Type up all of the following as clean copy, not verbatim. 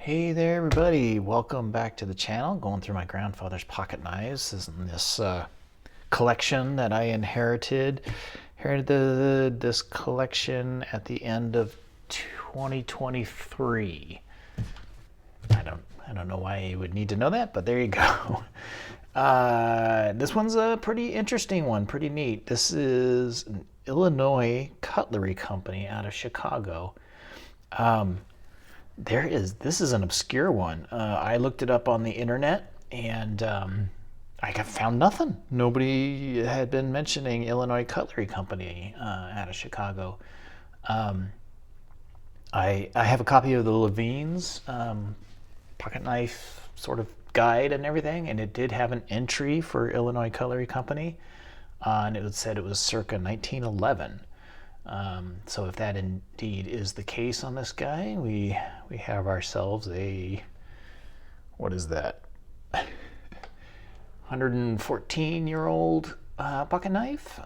Hey there everybody, welcome back to the channel. Going through my grandfather's pocket knives. This is in this collection that I inherited. This collection at the end of 2023. I don't know why you would need to know that, but there you go. This one's a pretty interesting one, pretty neat. This is an Illinois Cutlery company out of Chicago. This is an obscure one. I looked it up on the internet and I found nothing. Nobody had been mentioning Illinois Cutlery Company out of Chicago. I have a copy of the Levine's pocket knife sort of guide and everything, and it did have an entry for Illinois Cutlery Company, and it said it was circa 1911. So if that indeed is the case on this guy, we have ourselves a, what is that, 114-year-old pocket knife,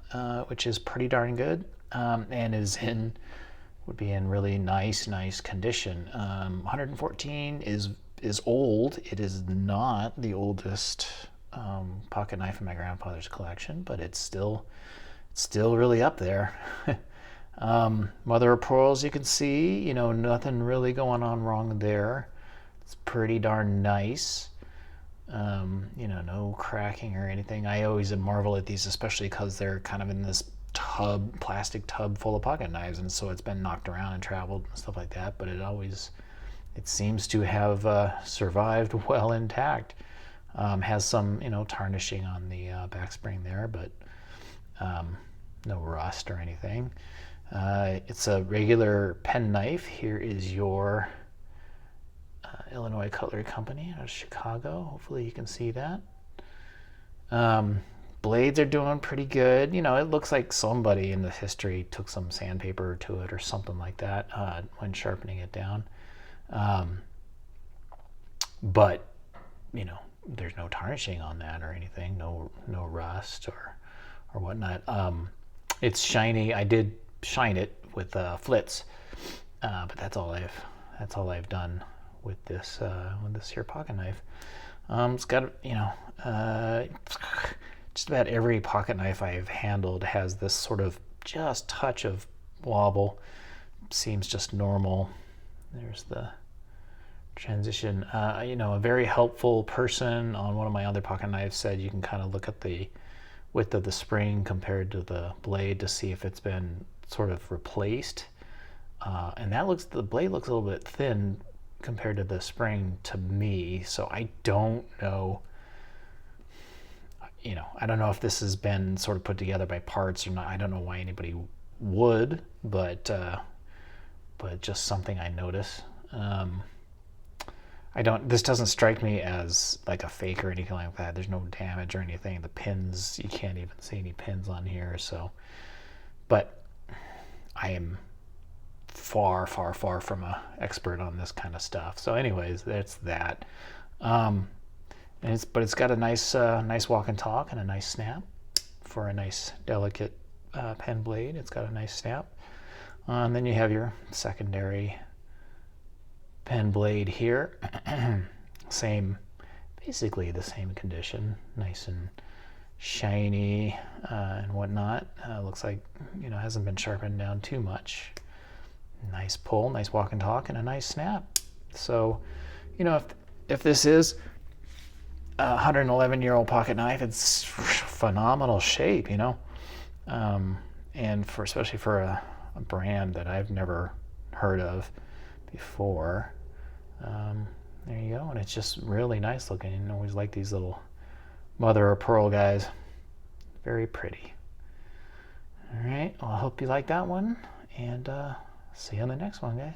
which is pretty darn good, and would be in really nice condition. 114 is old. It is not the oldest pocket knife in my grandfather's collection, but it's still really up there. Mother of pearls, you can see, nothing really going on wrong there. It's pretty darn nice. No cracking or anything. I always marvel at these, especially because they're kind of in this plastic tub full of pocket knives, and so it's been knocked around and traveled and stuff like that, but it seems to have survived well intact. Has some, tarnishing on the back spring there, but no rust or anything. It's a regular pen knife. Here is your Illinois Cutlery Company out of Chicago. Hopefully you can see that. Blades are doing pretty good. It looks like somebody in the history took some sandpaper to it or something like that when sharpening it down. But there's no tarnishing on that or anything. No rust or whatnot. It's shiny. I did shine it with flits, but that's all I've done with this here pocket knife. It's got just about every pocket knife I've handled has this sort of just touch of wobble. Seems just normal. There's the transition. A very helpful person on one of my other pocket knives said you can kind of look at the width of the spring compared to the blade to see if it's been sort of replaced, and the blade looks a little bit thin compared to the spring to me, so I don't know. I don't know if this has been sort of put together by parts or not. I don't know why anybody would, but just something I notice. This doesn't strike me as like a fake or anything like that. There's no damage or anything. The pins, you can't even see any pins on here. So, but I am far from an expert on this kind of stuff. So anyways, that's that. But it's got a nice walk and talk and a nice snap for a nice delicate pen blade. It's got a nice snap. And then you have your secondary pen blade here. Basically the same condition, nice and shiny and whatnot. Looks like hasn't been sharpened down too much. Nice pull, nice walk and talk, and a nice snap. So, if this is a 111-year-old pocket knife, it's phenomenal shape, and especially for a brand that I've never heard of before. There you go, and it's just really nice looking. I always like these little mother of pearl guys. Very pretty. All right, well, I hope you like that one, and see you on the next one, guys.